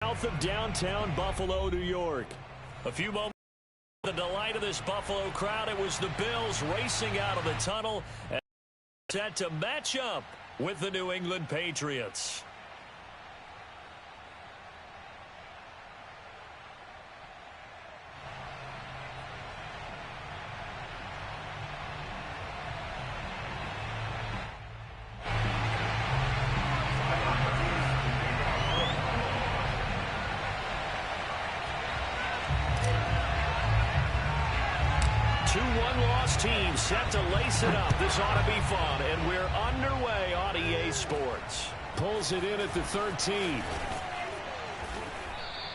south of downtown Buffalo, New York. A few moments. The delight of this Buffalo crowd, it was the Bills racing out of the tunnel and set to match up with the New England Patriots. Two one-loss teams set to lace it up. This ought to be fun, and we're underway on EA Sports. Pulls it in at the 13.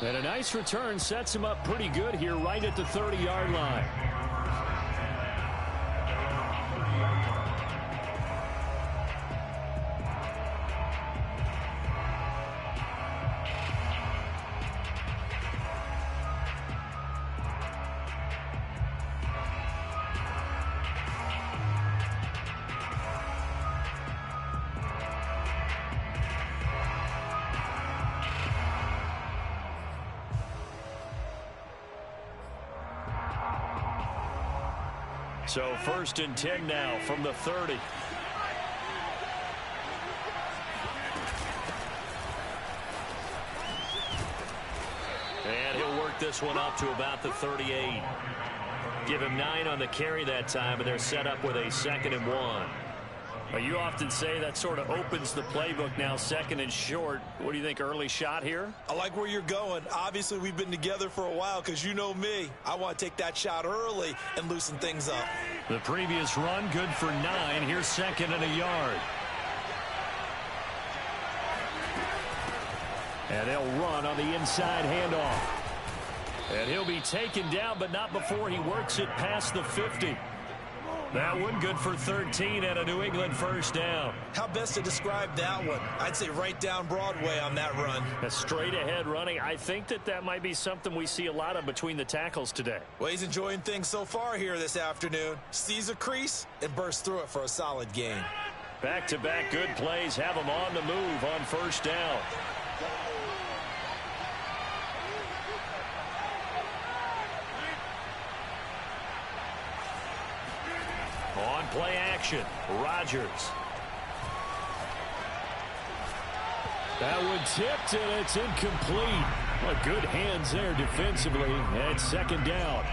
And a nice return sets him up pretty good here right at the 30-yard line. So 1st and 10 now from the 30. And he'll work this one up to about the 38. Give him 9 on the carry that time, and they're set up with a 2nd and 1. Well, you often say that sort of opens the playbook now, 2nd and short. What do you think, early shot here? I like where you're going. Obviously, we've been together for a while because you know me. I want to take that shot early and loosen things up. The previous run, good for 9. Here's 2nd and a yard. And they'll run on the inside handoff. And he'll be taken down, but not before he works it past the 50. That one good for 13 and a New England first down. How best to describe that one? I'd say right down Broadway on that run. A straight ahead running. I think that might be something we see a lot of between the tackles today. Well, he's enjoying things so far here this afternoon. Sees a crease and bursts through it for a solid gain. Back-to-back good plays have him on the move on first down. On play action, Rodgers. That one tipped, and it's incomplete. Well, good hands there defensively, and 2nd down.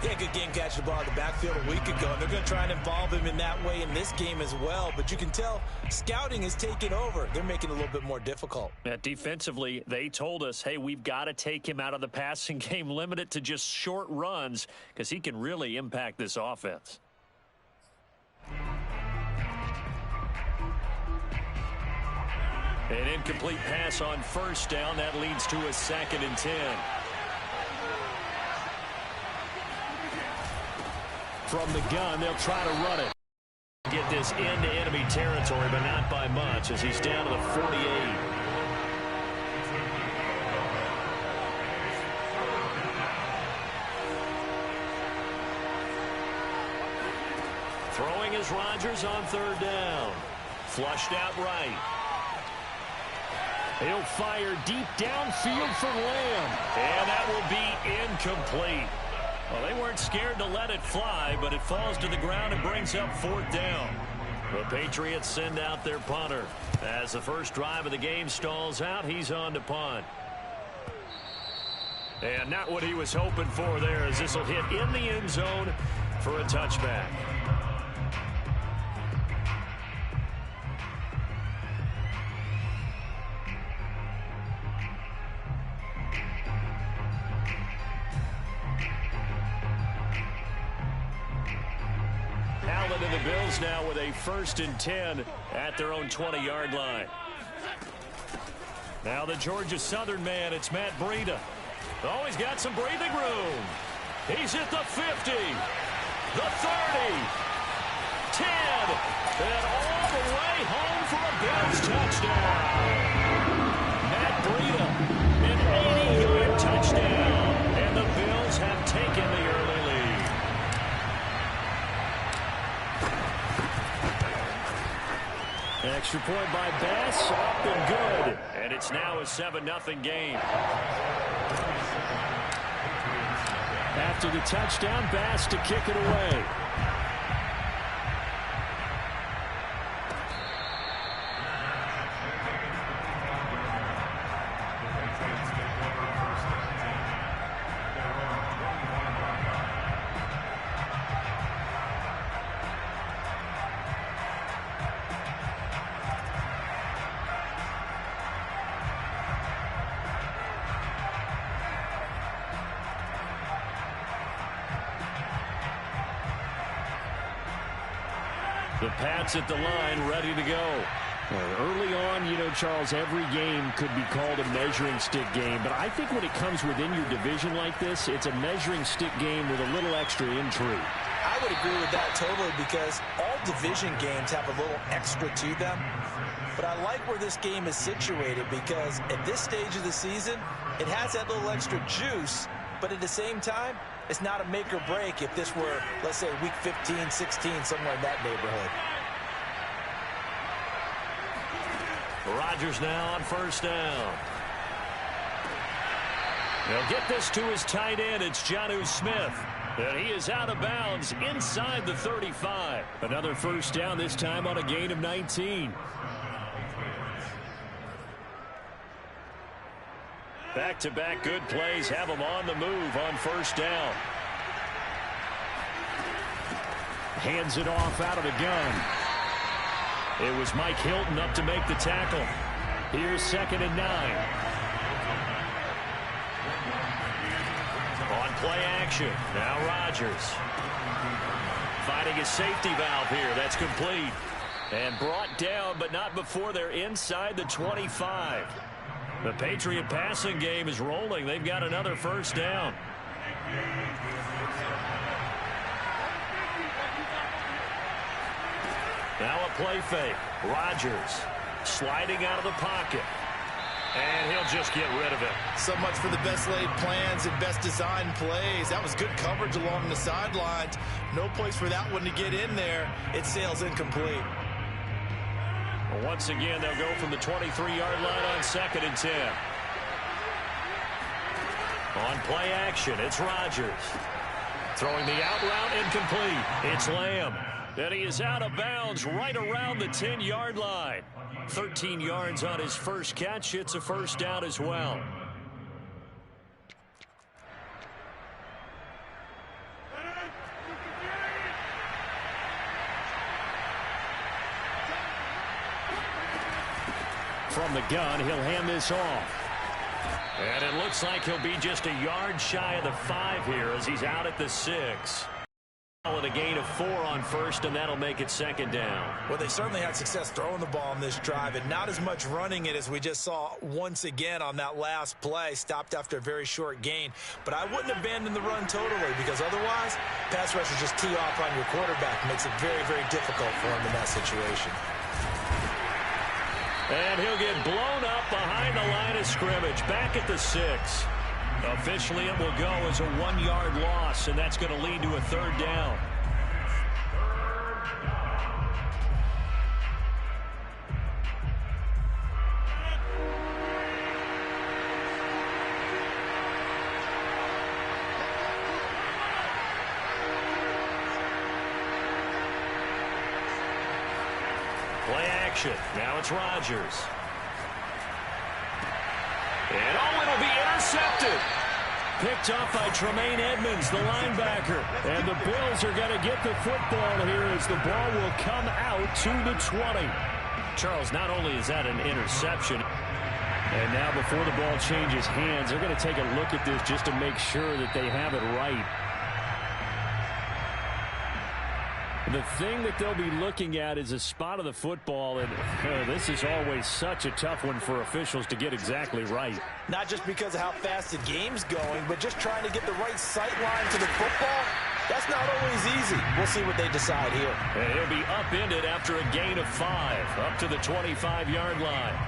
Yeah, good game catching the ball in the backfield a week ago, and they're going to try and involve him in that way in this game as well. But you can tell scouting is taking over. They're making it a little bit more difficult. Yeah, defensively, they told us, hey, we've got to take him out of the passing game, limit it to just short runs, because he can really impact this offense. An incomplete pass on first down. That leads to a 2nd and 10. From the gun, they'll try to run it. Get this into enemy territory, but not by much as he's down to the 48. Throwing is Rodgers on 3rd down. Flushed out right. He'll fire deep downfield for Lamb. And that will be incomplete. Well, they weren't scared to let it fly, but it falls to the ground and brings up 4th down. The Patriots send out their punter. As the first drive of the game stalls out, he's on to punt. And not what he was hoping for there, as this will hit in the end zone for a touchback. And the Bills now with a 1st and 10 at their own 20-yard line. Now the Georgia Southern man, it's Matt Breida. Oh, he's got some breathing room. He's at the 50, the 30, 10, and all the way home for a Bills touchdown. Matt Breida, an 80-yard touchdown, and the Bills have taken the early lead. Extra point by Bass, up and good. And it's now a 7-0 game. After the touchdown, Bass to kick it away. The Pats at the line, ready to go. Early on, you know, Charles, every game could be called a measuring stick game. But I think when it comes within your division like this, it's a measuring stick game with a little extra intrigue. I would agree with that totally, because all division games have a little extra to them. But I like where this game is situated, because at this stage of the season, it has that little extra juice. But at the same time, it's not a make or break if this were, let's say, week 15, 16, somewhere in that neighborhood. Rodgers now on first down. He'll get this to his tight end. It's Jonnu Smith. And he is out of bounds inside the 35. Another first down, this time on a gain of 19. Back-to-back good plays have him on the move on first down. Hands it off out of the gun. It was Mike Hilton up to make the tackle. Here's 2nd and 9. On play action. Now Rodgers. Finding his safety valve here. That's complete. And brought down, but not before they're inside the 25. The Patriot passing game is rolling. They've got another first down. Now a play fake. Rodgers sliding out of the pocket. And he'll just get rid of it. So much for the best laid plans and best designed plays. That was good coverage along the sidelines. No place for that one to get in there. It sails incomplete. Well, once again, they'll go from the 23-yard line on 2nd and 10. On play action, it's Rodgers. Throwing the out route, incomplete. It's Lamb. And he is out of bounds right around the 10-yard line. 13 yards on his first catch. It's a first down as well. From the gun, he'll hand this off. And it looks like he'll be just a yard shy of the 5 here as he's out at the 6. A gain of 4 on first, and that'll make it 2nd down. Well, they certainly had success throwing the ball on this drive, and not as much running it as we just saw once again on that last play. Stopped after a very short gain. But I wouldn't abandon the run totally, because otherwise, pass rushers just tee off on your quarterback. Makes it very, very difficult for him in that situation. And he'll get blown up behind the line of scrimmage, back at the 6. Officially, it will go as a 1-yard loss, and that's going to lead to a 3rd down. Play action. Now it's Rodgers. And it'll be intercepted. Picked off by Tremaine Edmonds, the linebacker. And the Bills are going to get the football here as the ball will come out to the 20. Charles, not only is that an interception, and now before the ball changes hands, they're going to take a look at this just to make sure that they have it right. The thing that they'll be looking at is a spot of the football, and this is always such a tough one for officials to get exactly right. Not just because of how fast the game's going, but just trying to get the right sight line to the football. That's not always easy. We'll see what they decide here. And he'll be upended after a gain of 5, up to the 25-yard line.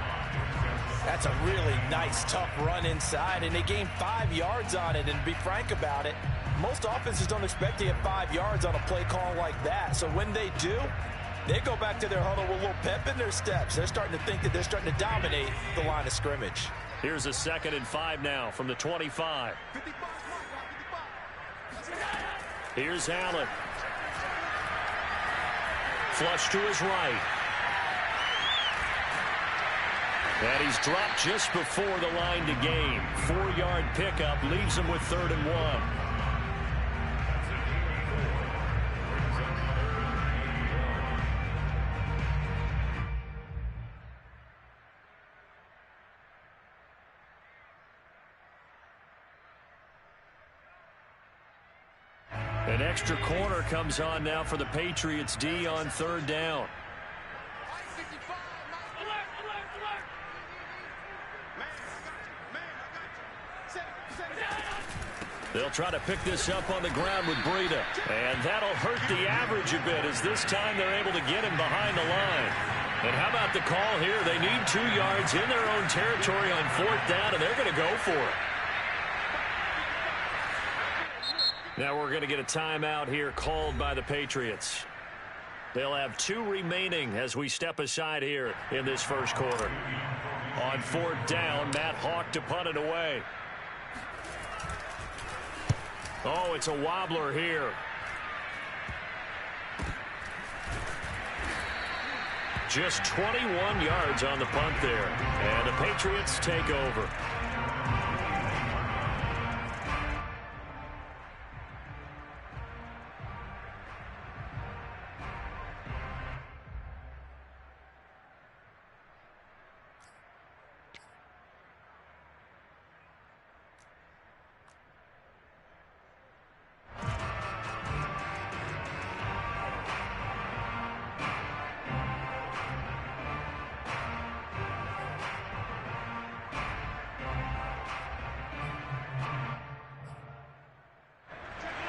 That's a really nice, tough run inside, and they gained 5 yards on it. And to be frank about it, most offenses don't expect to get 5 yards on a play call like that. So when they do, They go back to their huddle with a little pep in their steps. They're starting to think that they're starting to dominate the line of scrimmage. Here's a 2nd and 5 now from the 25. Here's Allen. Flush to his right. And he's dropped just before the line to gain. 4-yard pickup leaves him with 3rd and 1. An extra corner comes on now for the Patriots D on 3rd down. They'll try to pick this up on the ground with Breida. And that'll hurt the average a bit as this time they're able to get him behind the line. And how about the call here? They need 2 yards in their own territory on 4th down, and they're going to go for it. Now we're going to get a timeout here called by the Patriots. They'll have 2 remaining as we step aside here in this first quarter. On 4th down, Matt Hawk to punt it away. Oh, it's a wobbler here. Just 21 yards on the punt there. And the Patriots take over.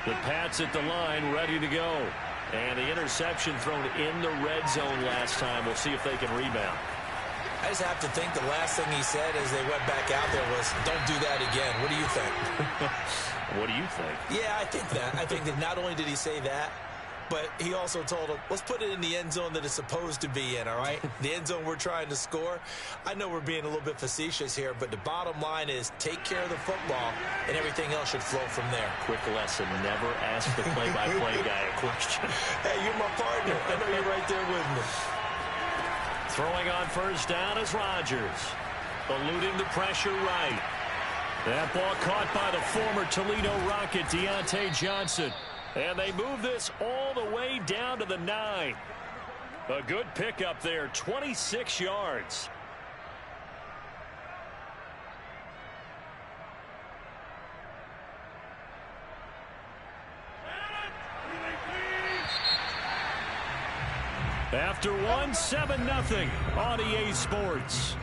The Pats at the line, ready to go. And the interception thrown in the red zone last time. We'll see if they can rebound. I just have to think the last thing he said as they went back out there was, don't do that again. What do you think? What do you think? Yeah, I think that. I think that not only did he say that, but he also told him, let's put it in the end zone that it's supposed to be in, all right? The end zone we're trying to score. I know we're being a little bit facetious here, but the bottom line is take care of the football, and everything else should flow from there. Quick lesson, never ask the play-by-play guy a question. Hey, you're my partner. I know you're right there with me. Throwing on 1st down is Rodgers. Eluding the pressure right. That ball caught by the former Toledo Rocket, Deontay Johnson. And they move this all the way down to the 9. A good pickup there, 26 yards. After one, 7-0 on EA Sports.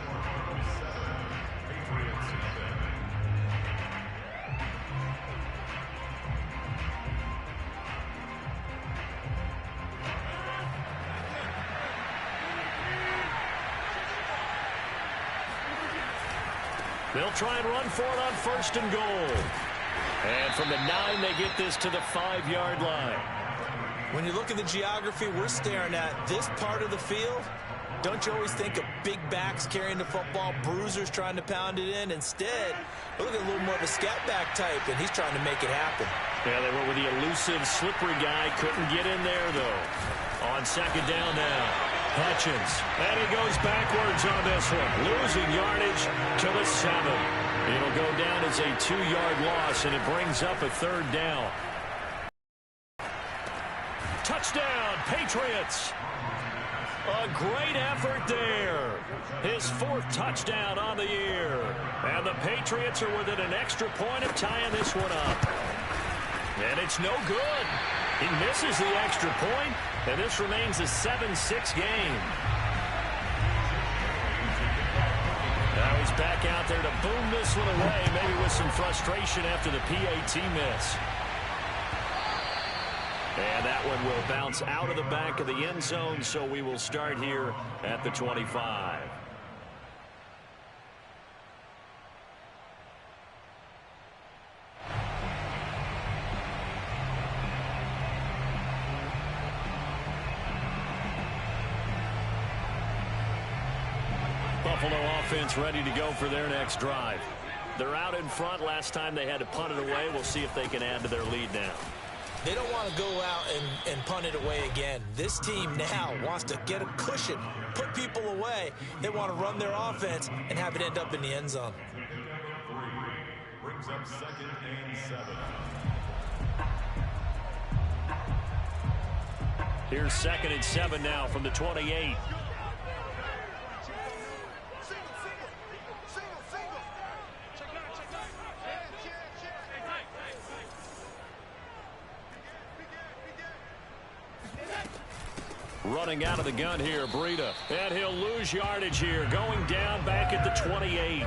They'll try and run for it on 1st and goal. And from the 9, they get this to the 5-yard line. When you look at the geography we're staring at, this part of the field, don't you always think of big backs carrying the football, bruisers trying to pound it in? Instead, look at a little more of a scat back type, and he's trying to make it happen. Yeah, they went with the elusive, slippery guy. Couldn't get in there, though. On 2nd down now, Hutchins. And he goes backwards on this one, losing yardage to the 7. It'll go down as a 2-yard loss, and it brings up a 3rd down. Touchdown, Patriots. A great effort there. His 4th touchdown on the year. And the Patriots are within an extra point of tying this one up. And it's no good. He misses the extra point, and this remains a 7-6 game. Now he's back out there to boom this one away, maybe with some frustration after the PAT miss. And that one will bounce out of the back of the end zone, so we will start here at the 25. Buffalo offense ready to go for their next drive. They're out in front. Last time they had to punt it away. We'll see if they can add to their lead now. They don't want to go out and punt it away again. This team now wants to get a cushion, put people away. They want to run their offense and have it end up in the end zone. Brings up 2nd and 7. Here's 2nd and 7 now from the 28. Running out of the gun here, Breida. And he'll lose yardage here, going down back at the 28.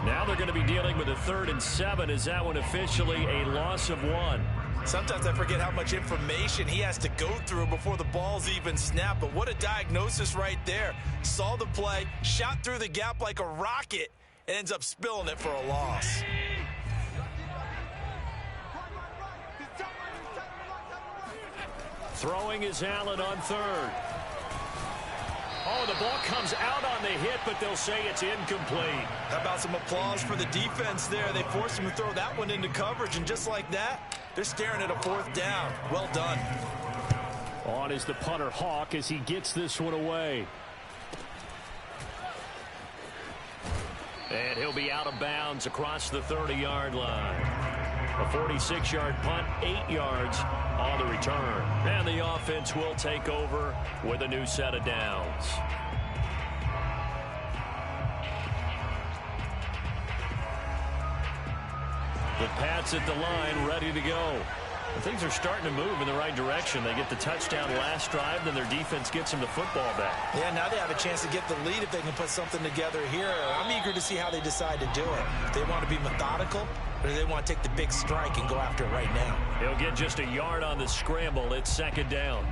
Now they're going to be dealing with a 3rd and 7. Is that one officially a loss of 1? Sometimes I forget how much information he has to go through before the ball's even snapped. But what a diagnosis right there. Saw the play, shot through the gap like a rocket, and ends up spilling it for a loss. Throwing is Allen on 3rd. Oh, the ball comes out on the hit, but they'll say it's incomplete. How about some applause for the defense there? They forced him to throw that one into coverage, and just like that, they're staring at a 4th down. Well done. On is the punter, Hawk, as he gets this one away. And he'll be out of bounds across the 30-yard line. A 46-yard punt, 8 yards on the return. And the offense will take over with a new set of downs. The Pats at the line, ready to go. And things are starting to move in the right direction. They get the touchdown last drive, then their defense gets them the football back. Yeah, now they have a chance to get the lead if they can put something together here. I'm eager to see how they decide to do it. If they want to be methodical, or do they want to take the big strike and go after it right now? He'll get just a yard on the scramble. It's 2nd down.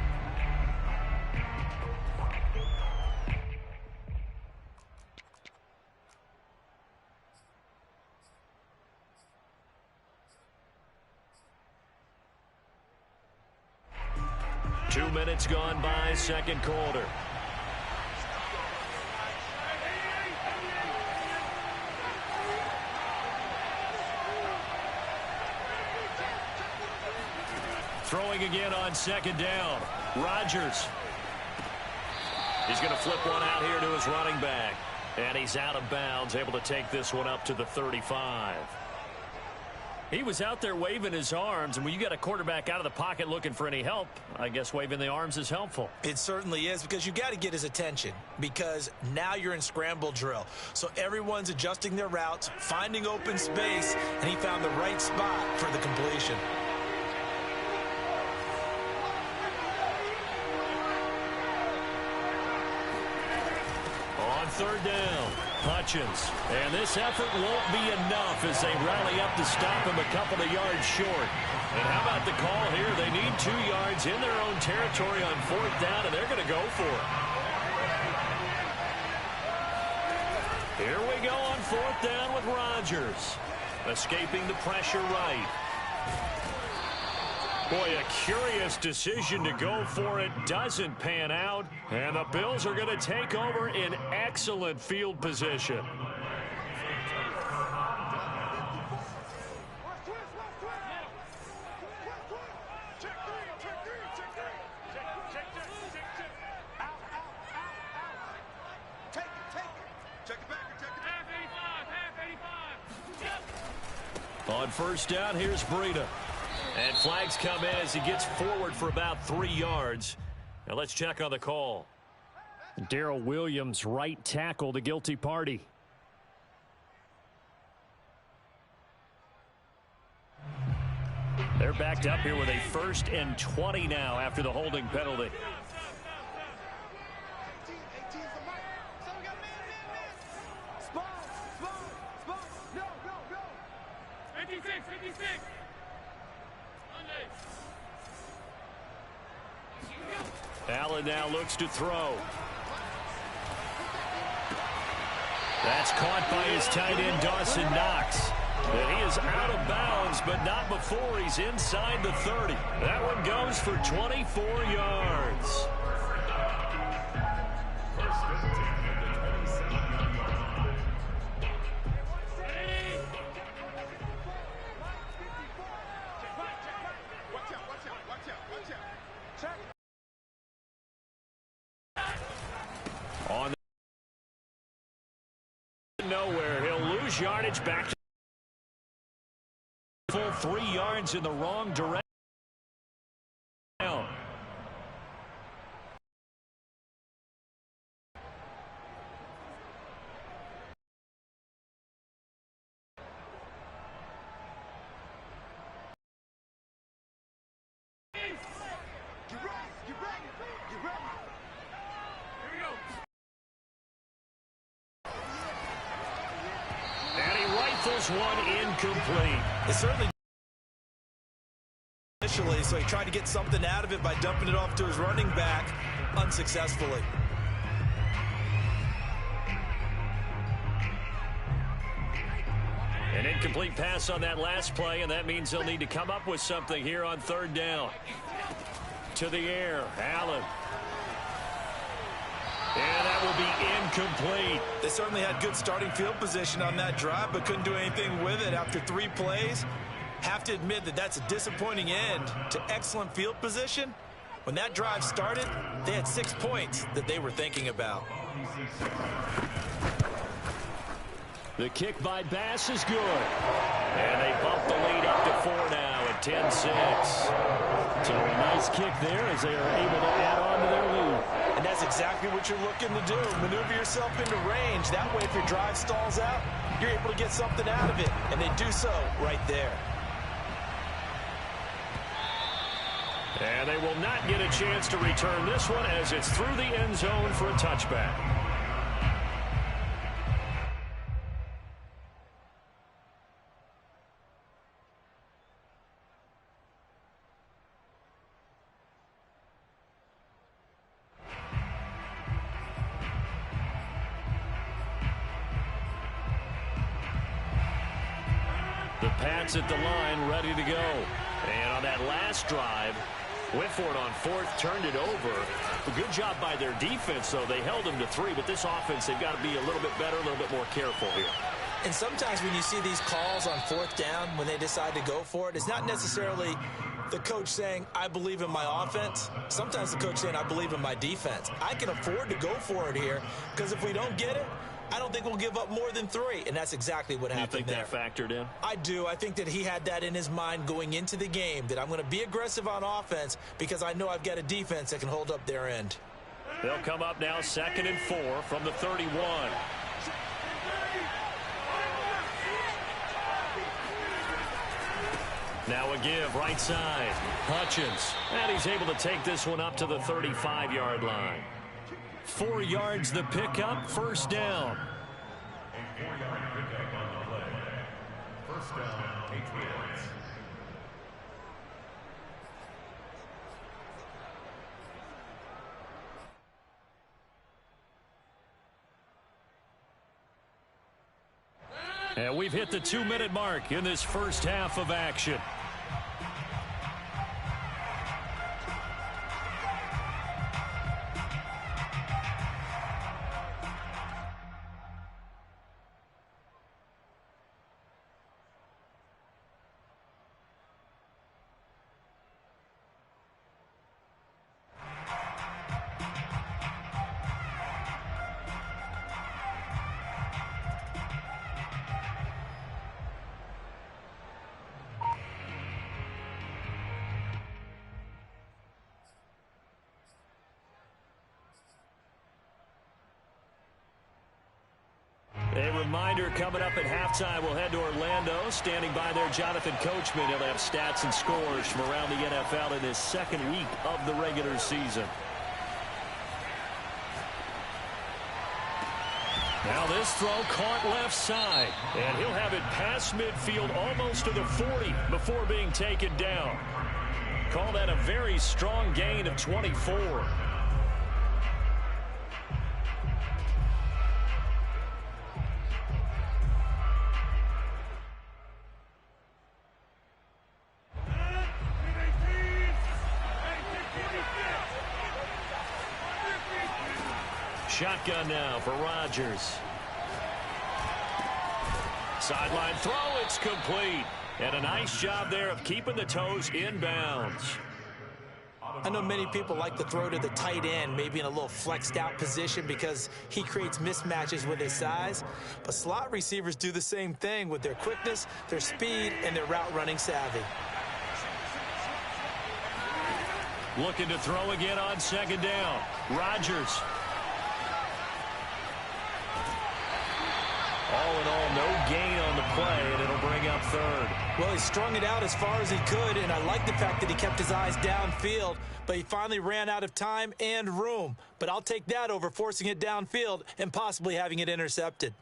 Two minutes gone by, second quarter. Throwing again on 2nd down. Rodgers. He's going to flip one out here to his running back. And he's out of bounds, able to take this one up to the 35. He was out there waving his arms, and when you got a quarterback out of the pocket looking for any help, I guess waving the arms is helpful. It certainly is, because you got to get his attention, because now you're in scramble drill. So everyone's adjusting their routes, finding open space, and he found the right spot for the completion. On 3rd down, Hutchins. And this effort won't be enough as they rally up to stop him a couple of yards short. And how about the call here? They need 2 yards in their own territory on 4th down, and they're going to go for it. Here we go on 4th down with Rodgers. Escaping the pressure right. Boy, a curious decision to go for it. Doesn't pan out. And the Bills are going to take over in excellent field position. On 1st down, here's Breida. And flags come in as he gets forward for about 3 yards. Now let's check on the call. Darrell Williams, right tackle, the guilty party. They're backed up here with a 1st and 20 now after the holding penalty. Allen now looks to throw. That's caught by his tight end, Dawson Knox. And he is out of bounds, but not before he's inside the 30. That one goes for 24 yards. advantage back to full 3 yards in the wrong direction. One incomplete. It certainly initially, so he tried to get something out of it by dumping it off to his running back unsuccessfully. An incomplete pass on that last play, and that means they'll need to come up with something here on 3rd down. To the air, Allen. And that will be incomplete. They certainly had good starting field position on that drive, but couldn't do anything with it after 3 plays. Have to admit that that's a disappointing end to excellent field position. When that drive started, they had 6 points that they were thinking about. The kick by Bass is good. And they bump the lead up to 4 now at 10-6. So a nice kick there as they are able to add on to their lead. And that's exactly what you're looking to do. Maneuver yourself into range. That way, if your drive stalls out, you're able to get something out of it. And they do so right there. And they will not get a chance to return this one as it's through the end zone for a touchback. The Pats at the line, ready to go. And on that last drive, went for it on 4th, turned it over. A good job by their defense, though. They held them to 3, but this offense, they've got to be a little bit better, a little bit more careful here. And sometimes when you see these calls on 4th down, when they decide to go for it, it's not necessarily the coach saying, I believe in my offense. Sometimes the coach saying, I believe in my defense. I can afford to go for it here, because if we don't get it, I don't think we'll give up more than 3, and that's exactly what happened there. You think that factored in? I do. I think that he had that in his mind going into the game, that I'm going to be aggressive on offense because I know I've got a defense that can hold up their end. They'll come up now 2nd and 4 from the 31. Now a give, right side. Hutchins. And he's able to take this one up to the 35-yard line. 4 yards the pickup, 1st down. A 4-yard pickup on the play. 1st down, Patriots. And we've hit the 2-minute mark in this first half of action. A reminder coming up at halftime, we'll head to Orlando. Standing by there, Jonathan Coachman. He'll have stats and scores from around the NFL in his 2nd week of the regular season. Now this throw caught left side. And he'll have it past midfield almost to the 40 before being taken down. Call that a very strong gain of 24. Shotgun now for Rodgers. Sideline throw, it's complete. And a nice job there of keeping the toes in bounds. I know many people like to throw to the tight end, maybe in a little flexed out position because he creates mismatches with his size. But slot receivers do the same thing with their quickness, their speed, and their route running savvy. Looking to throw again on second down. Rodgers. All in all, no gain on the play, and it'll bring up third. Well, he strung it out as far as he could, and I like the fact that he kept his eyes downfield, but he finally ran out of time and room. But I'll take that over forcing it downfield and possibly having it intercepted.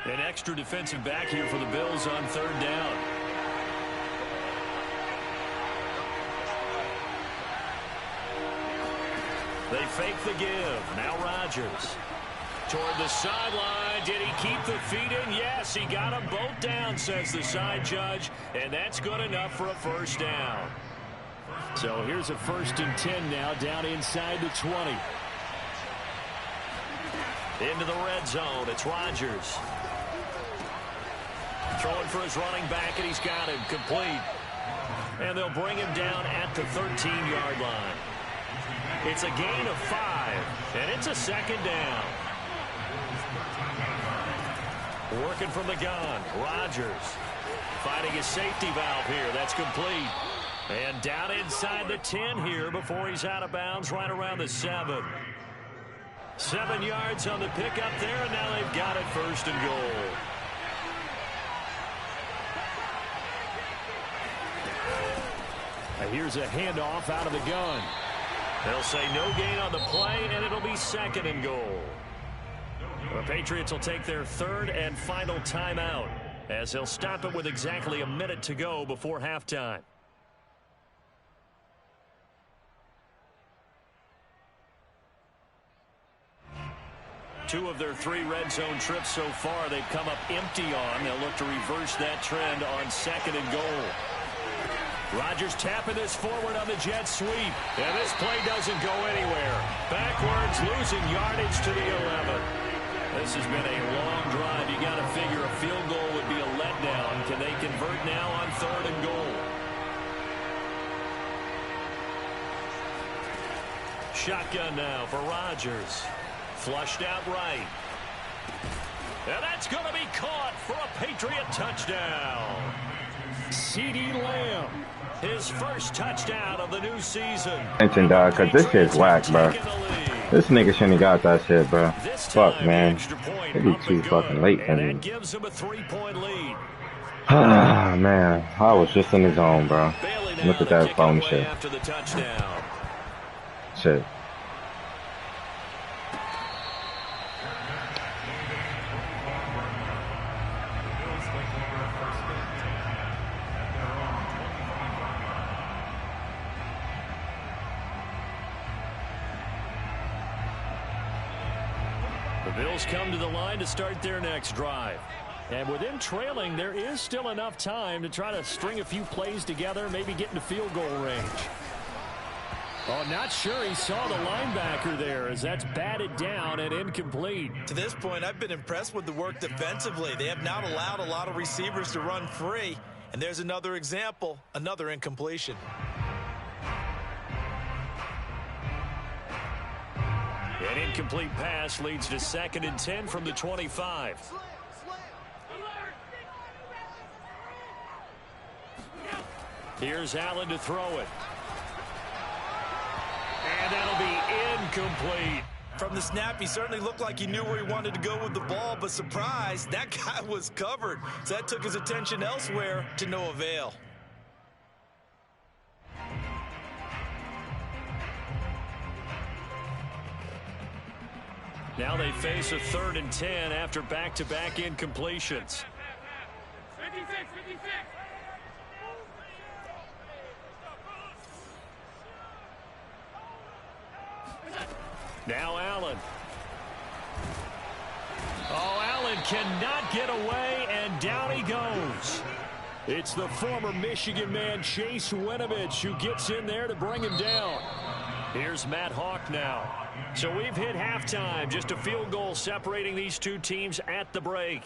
An extra defensive back here for the Bills on third down. They fake the give. Now Rodgers. Toward the sideline. Did he keep the feet in? Yes, he got them both down, says the side judge. And that's good enough for a first down. So here's a 1st and 10 now, down inside the 20. Into the red zone. It's Rodgers. Throwing for his running back, and he's got him complete. And they'll bring him down at the 13-yard line. It's a gain of 5, and it's a second down. Working from the gun, Rodgers finding his safety valve here. That's complete. And down inside the 10 here before he's out of bounds right around the 7. 7 yards on the pickup there, and now they've got it 1st and goal. Here's a handoff out of the gun. They'll say no gain on the play, and it'll be 2nd and goal. The Patriots will take their 3rd and final timeout as they'll stop it with exactly a minute to go before halftime. Two of their 3 red zone trips so far they've come up empty on. They'll look to reverse that trend on 2nd and goal. Rodgers tapping this forward on the jet sweep. And this play doesn't go anywhere. Backwards, losing yardage to the 11. This has been a long drive. You got to figure a field goal would be a letdown. Can they convert now on 3rd and goal? Shotgun now for Rodgers. Flushed out right. And that's going to be caught for a Patriot touchdown. CeeDee Lamb. His first touchdown of the new season. Attention, dog, because this shit's whack, bro. This nigga shouldn't have got that shit, bro. Fuck, man. It'd be too fucking late for me. That gives him a 3-point lead. Ah, man. I was just in the zone, bro. Look at that phone shit. After the touchdown. Shit. The Bills come to the line to start their next drive. And with them trailing, there is still enough time to try to string a few plays together, maybe get into field goal range. Oh, not sure he saw the linebacker there as that's batted down and incomplete. To this point, I've been impressed with the work defensively. They have not allowed a lot of receivers to run free. And there's another example, another incompletion. An incomplete pass leads to 2nd and 10 from the 25. Here's Allen to throw it. And that'll be incomplete. From the snap, he certainly looked like he knew where he wanted to go with the ball, but surprise, that guy was covered. So that took his attention elsewhere to no avail. Now they face a 3rd and 10 after back-to-back incompletions. 56, 56. Now Allen. Oh, Allen cannot get away, and down he goes. It's the former Michigan man, Chase Winovich, who gets in there to bring him down. Here's Matt Hawk now. So we've hit halftime. Just a field goal separating these two teams at the break.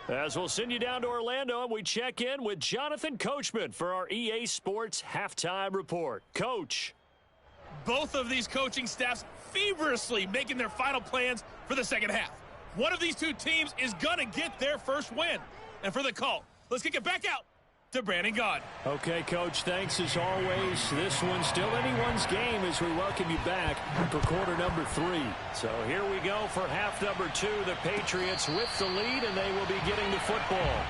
As we'll send you down to Orlando, and we check in with Jonathan Coachman for our EA Sports Halftime Report. Coach. Both of these coaching staffs feverishly making their final plans for the second half. One of these two teams is going to get their first win. And for the call, let's kick it back out to Brandon Gaudin. Okay, Coach, thanks as always. This one's still anyone's game as we welcome you back for quarter number 3. So here we go for half number 2. The Patriots with the lead, and they will be getting the football.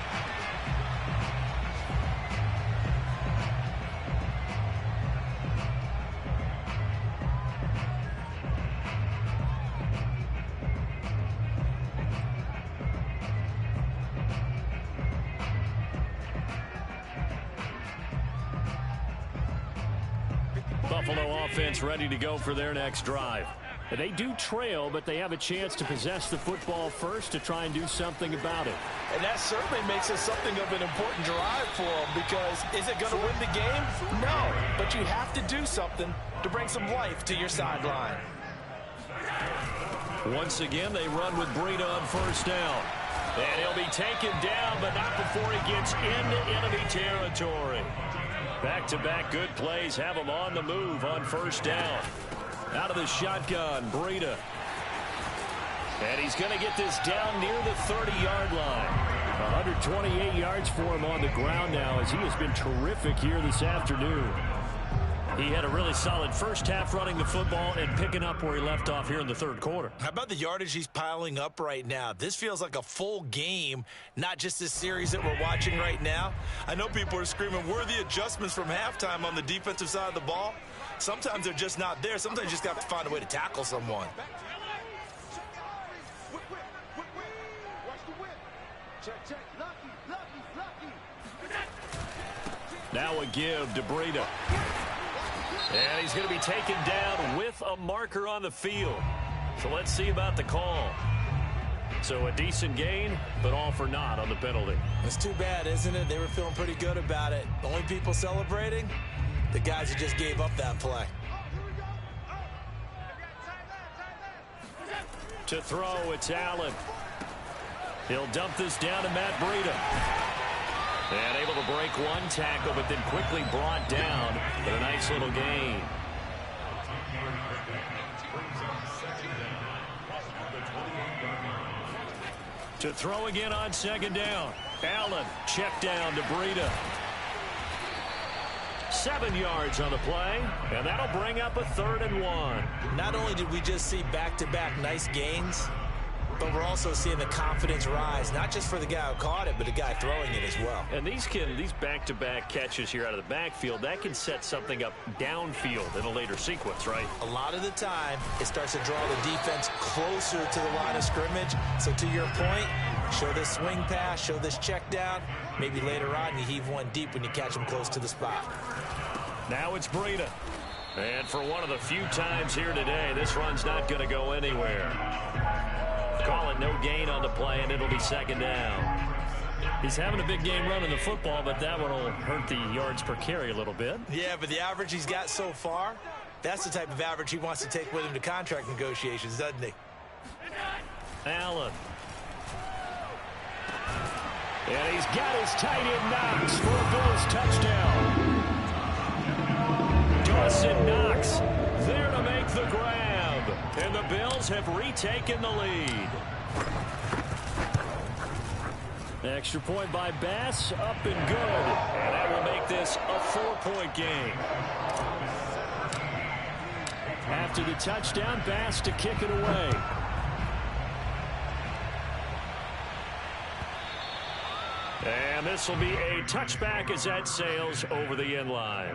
Buffalo offense ready to go for their next drive. And they do trail, but they have a chance to possess the football first to try and do something about it. And that certainly makes it something of an important drive for them, because is it going to win the game? No, but you have to do something to bring some life to your sideline. Once again, they run with Breida on first down. And he'll be taken down, but not before he gets into enemy territory. Back-to-back good plays have him on the move on first down. Out of the shotgun, Breida. And he's going to get this down near the 30-yard line. 128 yards for him on the ground now, as he has been terrific here this afternoon. He had a really solid first half running the football and picking up where he left off here in the third quarter. How about the yardage he's piling up right now? This feels like a full game, not just this series that we're watching right now. I know people are screaming, where are the adjustments from halftime on the defensive side of the ball? Sometimes they're just not there. Sometimes you just have to find a way to tackle someone. Now a give to Breida. And he's going to be taken down with a marker on the field. So let's see about the call. So a decent gain, but all for naught on the penalty. It's too bad, isn't it? They were feeling pretty good about it. The only people celebrating, the guys who just gave up that play. To throw, it's Allen. He'll dump this down to Matt Breida. And able to break one tackle, but then quickly brought down. But a nice little gain. To throw again on second down. Allen, check down to Breida. 7 yards on the play, and that'll bring up a 3rd and 1. Not only did we just see back-to-back nice gains, but we're also seeing the confidence rise, not just for the guy who caught it, but the guy throwing it as well. And these back-to-back catches here out of the backfield, that can set something up downfield in a later sequence, right? A lot of the time, it starts to draw the defense closer to the line of scrimmage. So to your point, show this swing pass, show this check down. Maybe later on, you heave one deep when you catch them close to the spot. Now it's Breida. And for one of the few times here today, this run's not going to go anywhere. Call it no gain on the play, and it'll be second down. He's having a big game running the football, but that one will hurt the yards per carry a little bit. Yeah, but the average he's got so far, that's the type of average he wants to take with him to contract negotiations, doesn't he? Allen. And he's got his tight end Knox for a Bills touchdown. Dawson Knox there to make the grab. And the Bills have retaken the lead. Extra point by Bass, up and good. And that will make this a 4-point game. After the touchdown, Bass to kick it away. And this will be a touchback as that sails over the end line.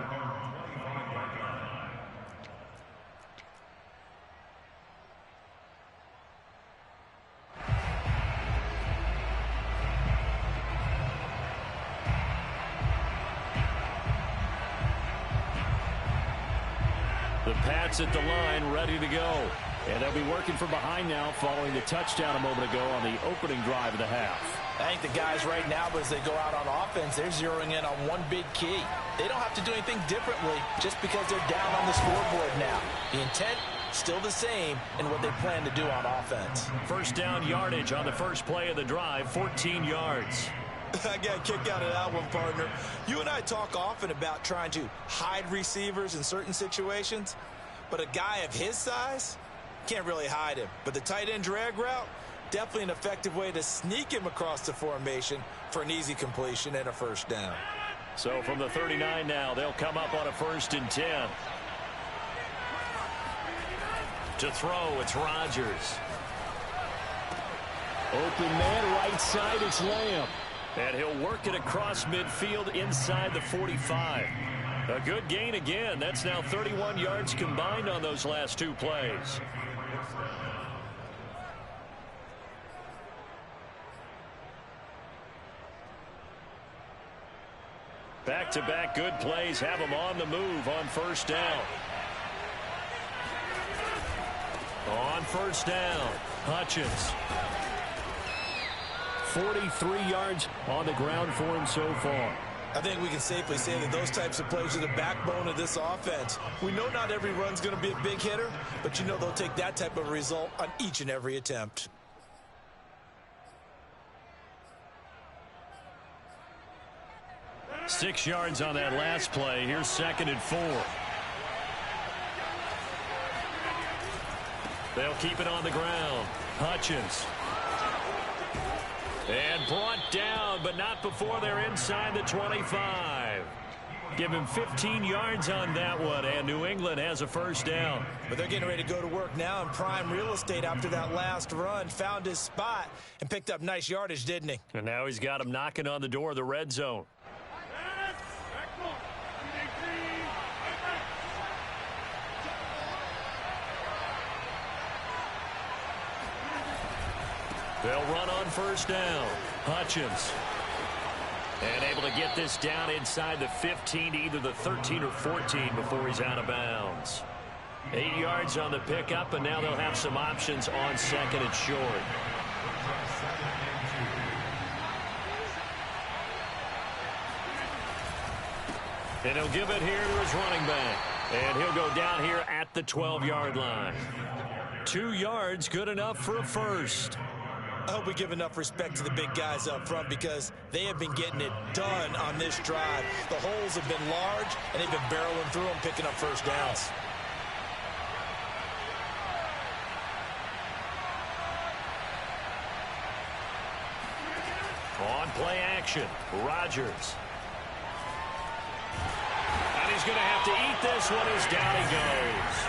The Pats at the line, ready to go. And they'll be working from behind now following the touchdown a moment ago on the opening drive of the half. I think the guys right now, as they go out on offense, they're zeroing in on one big key. They don't have to do anything differently just because they're down on the scoreboard now. The intent still the same in what they plan to do on offense. First down yardage on the first play of the drive, 14 yards. I got a kick out of that one, partner. You and I talk often about trying to hide receivers in certain situations, but a guy of his size can't really hide him. But the tight end drag route, definitely an effective way to sneak him across the formation for an easy completion and a first down. So from the 39 now, they'll come up on a 1st and 10. To throw, it's Rodgers. Open man, right side, it's Lamb. And he'll work it across midfield inside the 45. A good gain again. That's now 31 yards combined on those last 2 plays. Back-to-back good plays have them on the move on first down. On first down, Hutchins. 43 yards on the ground for him so far. I think we can safely say that those types of plays are the backbone of this offense. We know not every run's going to be a big hitter, but you know they'll take that type of result on each and every attempt. Six yards on that last play. Here's 2nd and 4. They'll keep it on the ground. Hutchins. And brought down, but not before they're inside the 25. Give him 15 yards on that one, and New England has a first down. But they're getting ready to go to work now in prime real estate after that last run. Found his spot and picked up nice yardage, didn't he? And now he's got him knocking on the door of the red zone. They'll run on first down. Hutchins. And able to get this down inside the 15 to either the 13 or 14 before he's out of bounds. 8 yards on the pickup, and now they'll have some options on 2nd and short. And he'll give it here to his running back. And he'll go down here at the 12-yard line. 2 yards, good enough for a first. I hope we give enough respect to the big guys up front because they have been getting it done on this drive. The holes have been large, and they've been barreling through them, picking up first downs. On play action, Rodgers. And he's going to have to eat this one as down he goes.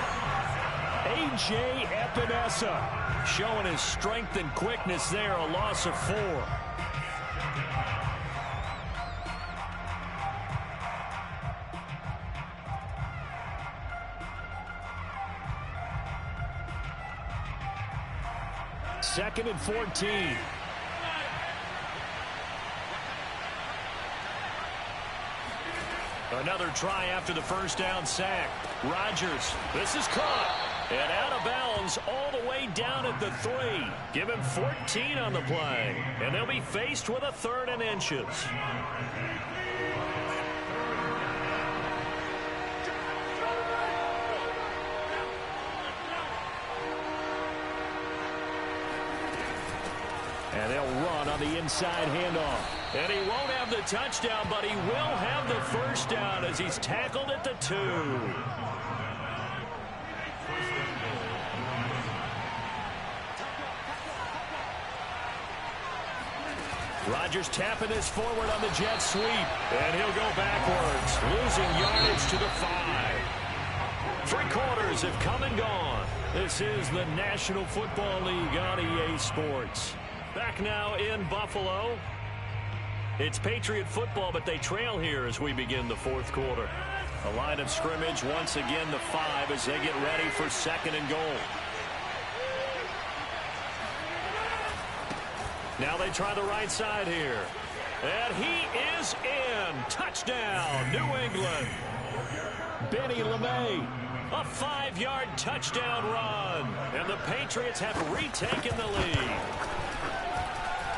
A.J. Epinesa showing his strength and quickness there, a loss of 4. Second and 14. Another try after the first down sack. Rodgers, this is caught. And out of bounds all the way down at the 3. Give him 14 on the play. And they'll be faced with a 3rd and inches. And they'll run on the inside handoff. And he won't have the touchdown, but he will have the first down as he's tackled at the 2. Rodgers tapping this forward on the jet sweep. And he'll go backwards, losing yardage to the 5. 3 quarters have come and gone. This is the National Football League on EA Sports. Back now in Buffalo. It's Patriot football, but they trail here as we begin the 4th quarter. A line of scrimmage once again the 5 as they get ready for 2nd and goal. Now they try the right side here. And he is in. Touchdown, New England. Benny LeMay. A 5-yard touchdown run. And the Patriots have retaken the lead.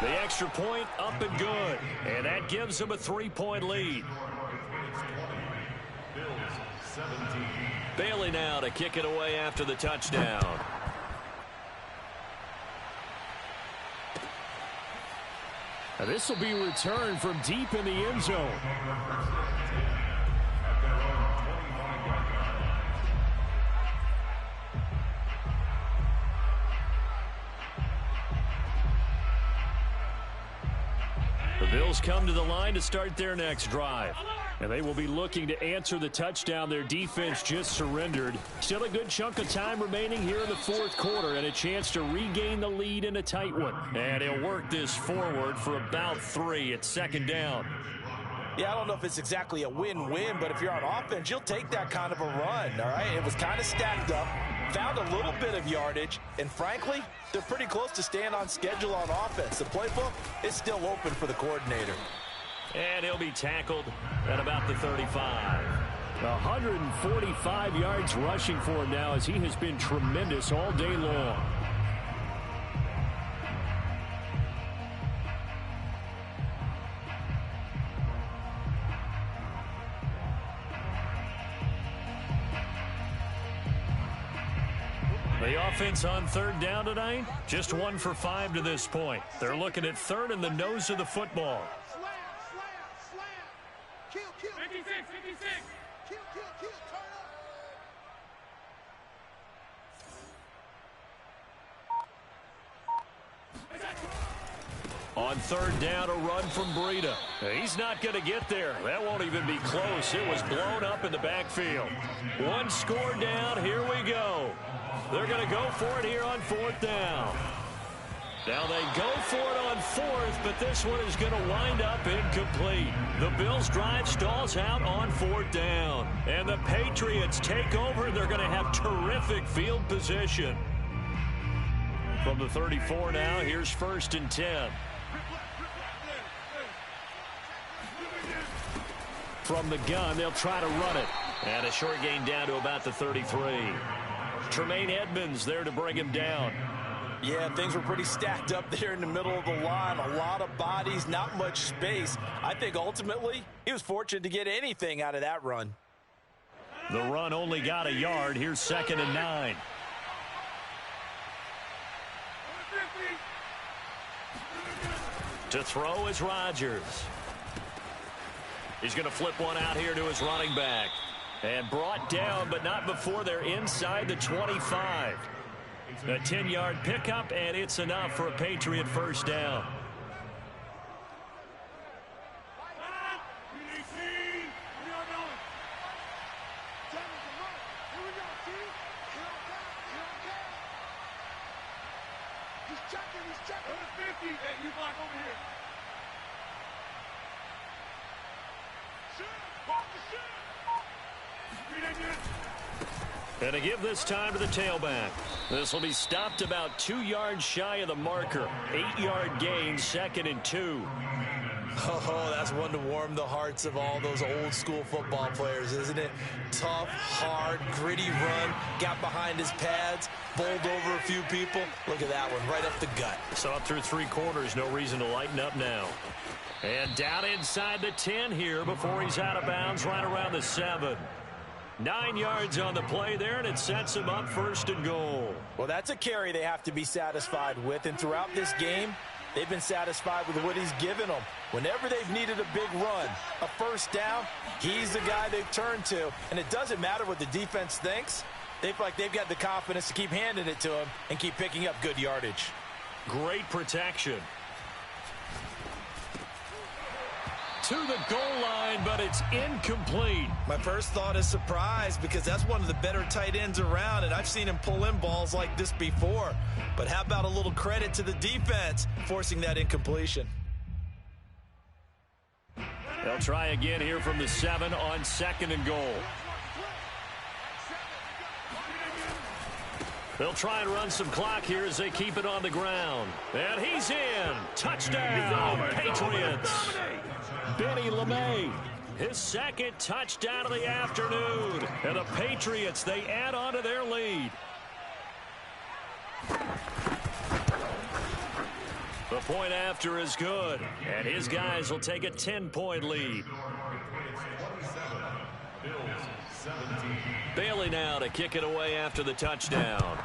The extra point up and good. And that gives them a 3-point lead. 17. Bailey now to kick it away after the touchdown. Now this will be returned from deep in the end zone. The Bills come to the line to start their next drive. And they will be looking to answer the touchdown their defense just surrendered. Still a good chunk of time remaining here in the fourth quarter and a chance to regain the lead in a tight one. And he'll work this forward for about 3 at second down. Yeah, I don't know if it's exactly a win-win, but if you're on offense, you'll take that kind of a run, all right? It was kind of stacked up, found a little bit of yardage, and frankly, they're pretty close to staying on schedule on offense. The playbook is still open for the coordinator. And he'll be tackled at about the 35. 145 yards rushing for him now as he has been tremendous all day long. The offense on third down tonight, just 1 for 5 to this point. They're looking at third in the nose of the football. 56, 56. Kill, turn up. On third down, a run from Breida. He's not going to get there. That won't even be close. It was blown up in the backfield. 1 score down. Here we go. They're going to go for it here on fourth down. Now they go for it on fourth, but this one is going to wind up incomplete. The Bills' drive stalls out on fourth down. And the Patriots take over. They're going to have terrific field position. From the 34 now, here's 1st and 10. From the gun, they'll try to run it. And a short gain down to about the 33. Tremaine Edmonds there to bring him down. Yeah, things were pretty stacked up there in the middle of the line. A lot of bodies, not much space. I think ultimately he was fortunate to get anything out of that run. The run only got a yard. Here's 2nd and 9. To throw is Rodgers. He's going to flip one out here to his running back. And brought down, but not before they're inside the 25. A 10-yard pickup, and it's enough for a Patriot first down. And to give this time to the tailback. This will be stopped about 2 yards shy of the marker. 8-yard gain, 2nd and 2. Oh, that's one to warm the hearts of all those old school football players, isn't it? Tough, hard, gritty run. Got behind his pads, bowled over a few people. Look at that one, right up the gut. So up through 3 quarters, no reason to lighten up now. And down inside the 10 here before he's out of bounds right around the 7. 9 yards on the play there, and it sets him up 1st and goal. Well, that's a carry they have to be satisfied with, and throughout this game, they've been satisfied with what he's given them. Whenever they've needed a big run, a first down, he's the guy they've turned to, and it doesn't matter what the defense thinks. They feel like they've got the confidence to keep handing it to him and keep picking up good yardage. Great protection. To the goal line, but it's incomplete. My first thought is surprise because that's one of the better tight ends around, and I've seen him pull in balls like this before. But how about a little credit to the defense forcing that incompletion? They'll try again here from the 7 on 2nd and goal. They'll try and run some clock here as they keep it on the ground. And he's in. Touchdown, Patriots. Benny LeMay, his 2nd touchdown of the afternoon. And the Patriots, they add on to their lead. The point after is good. And his guys will take a 10-point lead. 17. Bailey now to kick it away after the touchdown.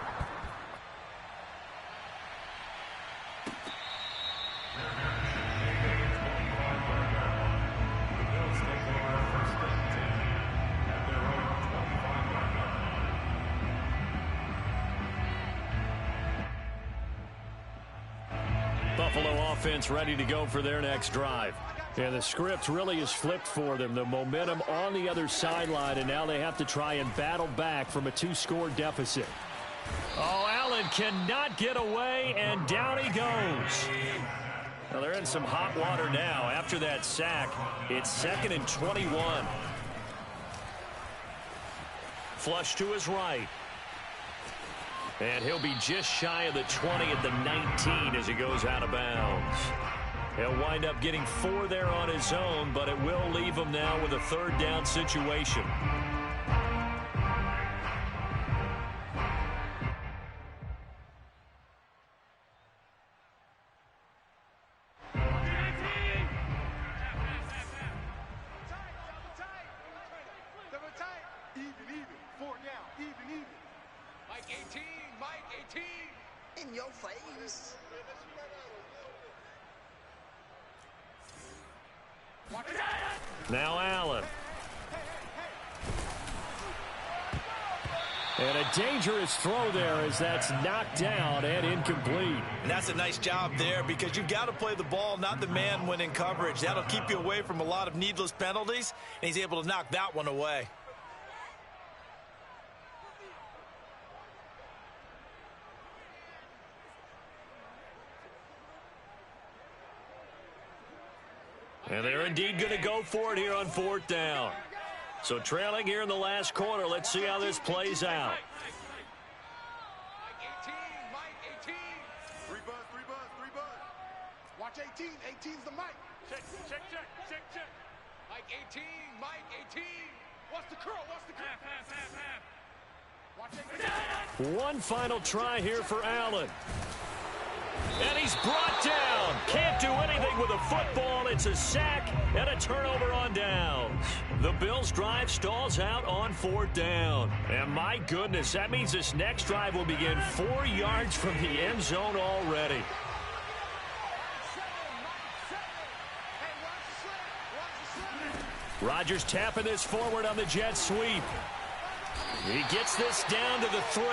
Buffalo offense ready to go for their next drive. And the script really is flipped for them. The momentum on the other sideline, and now they have to try and battle back from a 2-score deficit. Oh, Allen cannot get away, and down he goes. Well, they're in some hot water now. After that sack, it's 2nd and 21. Flush to his right. And he'll be just shy of the 20 at the 19 as he goes out of bounds. He'll wind up getting 4 there on his own, but it will leave him now with a 3rd down situation. Even. 4 now. Even. Mike 18. Mike 18. In your face. Now Allen. And a dangerous throw there as that's knocked down and incomplete. And that's a nice job there because you've got to play the ball, not the man when in coverage. That'll keep you away from a lot of needless penalties, and he's able to knock that one away. And they're indeed going to go for it here on 4th down. So trailing here in the last quarter. Let's see how this plays out. Mike 18. Mike 18. 3 buzz. Watch 18. 18's the mic. Check. Mike 18. Mike 18. What's the curl? Watch 18. One final try here for Allen. And he's brought down. Can't do anything with a football. It's a sack and a turnover on downs. The Bills' drive stalls out on 4th down. And my goodness, that means this next drive will begin 4 yards from the end zone already. Rodgers tapping this forward on the jet sweep. He gets this down to the 3.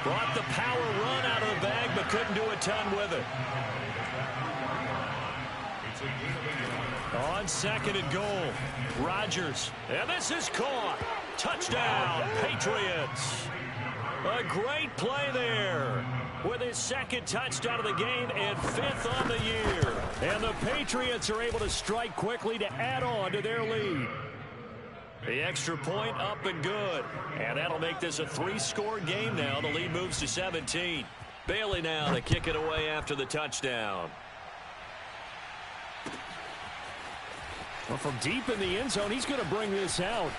Brought the power run out of the bag, but couldn't do a ton with it. On 2nd and goal, Rodgers. And this is caught. Touchdown, Patriots. A great play there with his 2nd touchdown of the game and 5th on the year. And the Patriots are able to strike quickly to add on to their lead. The extra point up and good. And that'll make this a 3-score game now. The lead moves to 17. Bailey now to kick it away after the touchdown. Well, from deep in the end zone, he's going to bring this out.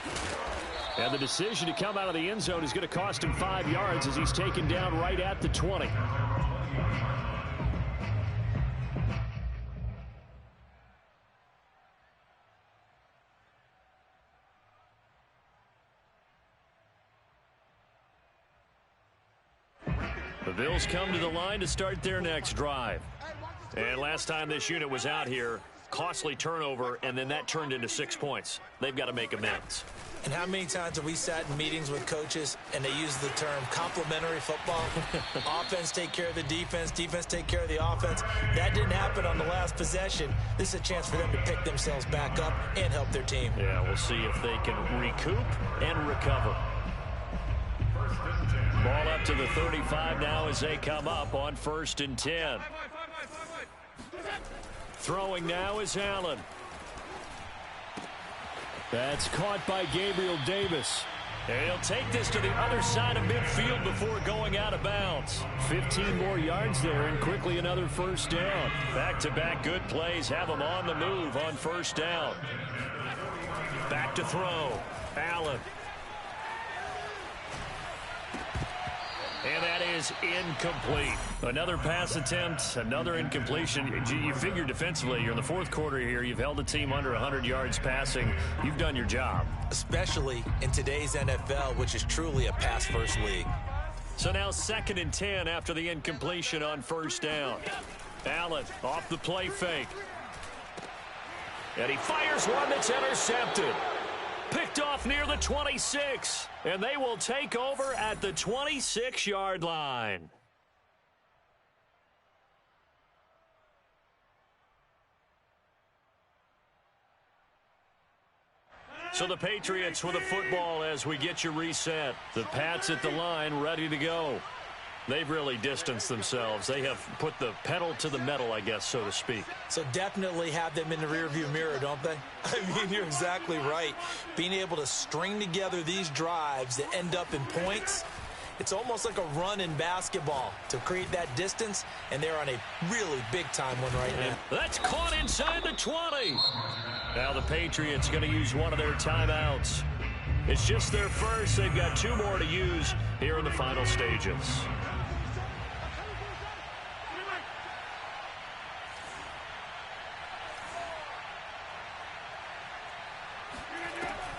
And the decision to come out of the end zone is going to cost him 5 yards as he's taken down right at the 20. The Bills come to the line to start their next drive. And last time this unit was out here, costly turnover, and then that turned into 6 points. They've got to make amends. And how many times have we sat in meetings with coaches and they use the term complementary football? Offense take care of the defense, defense take care of the offense. That didn't happen on the last possession. This is a chance for them to pick themselves back up and help their team. Yeah, we'll see if they can recoup and recover. Ball up to the 35 now as they come up on 1st and 10. Throwing now is Allen. That's caught by Gabriel Davis. And he'll take this to the other side of midfield before going out of bounds. 15 more yards there and quickly another 1st down. Back-to-back good plays have him on the move on 1st down. Back to throw. Allen. And that is incomplete. Another pass attempt, another incompletion. You figure defensively, you're in the fourth quarter here. You've held the team under 100 yards passing. You've done your job. Especially in today's NFL, which is truly a pass-first league. So now 2nd and 10 after the incompletion on first down. Allen off the play fake. And he fires one that's intercepted. Picked off near the 26. And they will take over at the 26-yard line. So the Patriots with the football as we get you reset. The Pats at the line ready to go. They've really distanced themselves. They have put the pedal to the metal, I guess, so to speak. So definitely have them in the rearview mirror, don't they? I mean, you're exactly right. Being able to string together these drives that end up in points, it's almost like a run in basketball to create that distance, and they're on a really big-time one right now. That's caught inside the 20. Now the Patriots going to use one of their timeouts. It's just their first. They've got 2 more to use here in the final stages.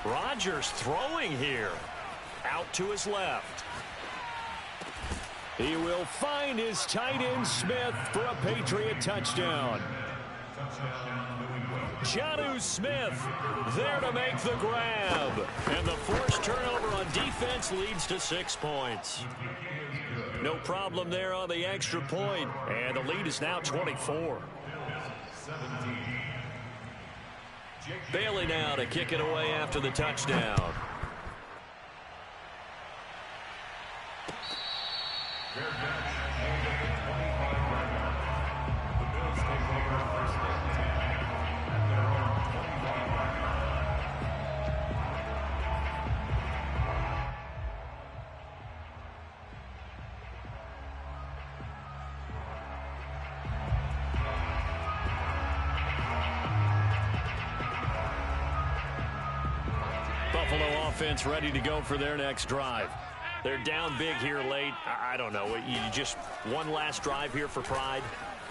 Rodgers throwing here. Out to his left. He will find his tight end Smith for a Patriot touchdown. Jonnu Smith there to make the grab. And the forced turnover on defense leads to 6 points. No problem there on the extra point. And the lead is now 24. Bailey now to kick it away after the touchdown. Buffalo offense ready to go for their next drive. They're down big here late. I don't know. You just one last drive here for pride.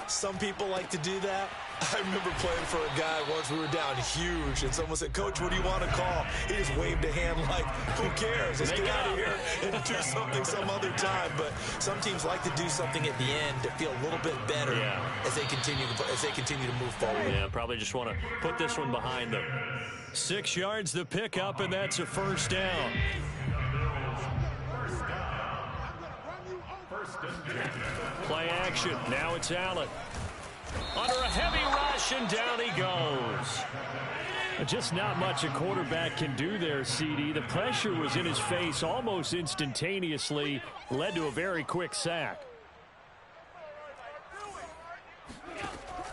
Some people like to do that. I remember playing for a guy once. We were down huge, and someone said, "Coach, what do you want to call?" He just waved a hand like, "Who cares? Let's get out of here and do something some other time." But some teams like to do something at the end to feel a little bit better as they continue to move forward. Yeah, probably just want to put this one behind them. 6 yards the pickup, and that's a first down. Play action. Now it's Allen. Under a heavy rush, and down he goes. Just not much a quarterback can do there, CD. The pressure was in his face almost instantaneously, led to a very quick sack.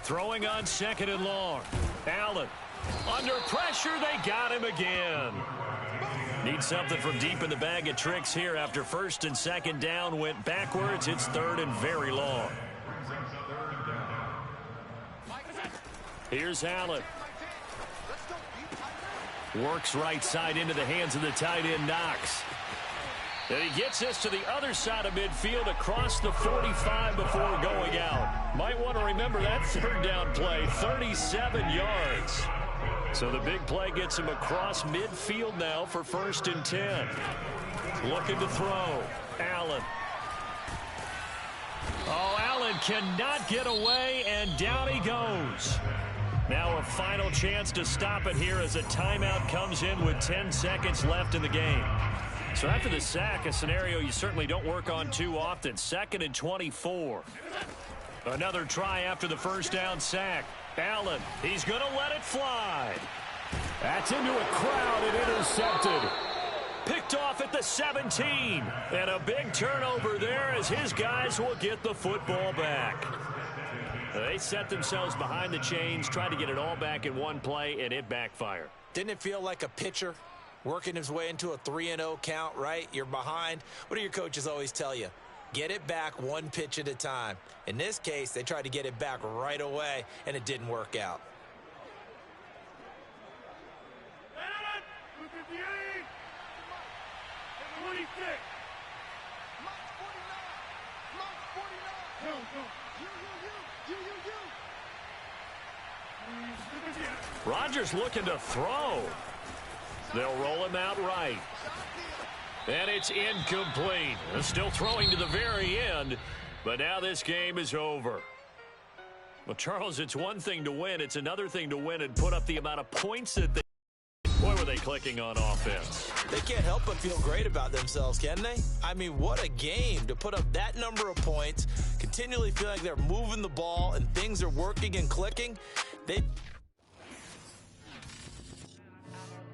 Throwing on 2nd and long. Allen. Under pressure, they got him again. Need something from deep in the bag of tricks here after 1st and 2nd down went backwards. It's 3rd and very long. Here's Allen. Works right side into the hands of the tight end Knox. And he gets this to the other side of midfield across the 45 before going out. Might want to remember that 3rd down play, 37 yards. So the big play gets him across midfield now for 1st and 10. Looking to throw. Allen. Oh, Allen cannot get away, and down he goes. Now a final chance to stop it here as a timeout comes in with 10 seconds left in the game. So after the sack, a scenario you certainly don't work on too often. 2nd and 24. Another try after the 1st down sack. Allen, he's going to let it fly. That's into a crowd and intercepted. Picked off at the 17. And a big turnover there as his guys will get the football back. They set themselves behind the chains, tried to get it all back in one play, and it backfired. Didn't it feel like a pitcher working his way into a 3-0 count, right? You're behind. What do your coaches always tell you? Get it back one pitch at a time. In this case, they tried to get it back right away, and it didn't work out. Rodgers looking to throw. They'll roll him out right. And it's incomplete. Still throwing to the very end, but now this game is over. Well, Charles, it's one thing to win. It's another thing to win and put up the amount of points that they... Boy, were they clicking on offense. They can't help but feel great about themselves, can they? I mean, what a game to put up that number of points, continually feel like they're moving the ball and things are working and clicking. They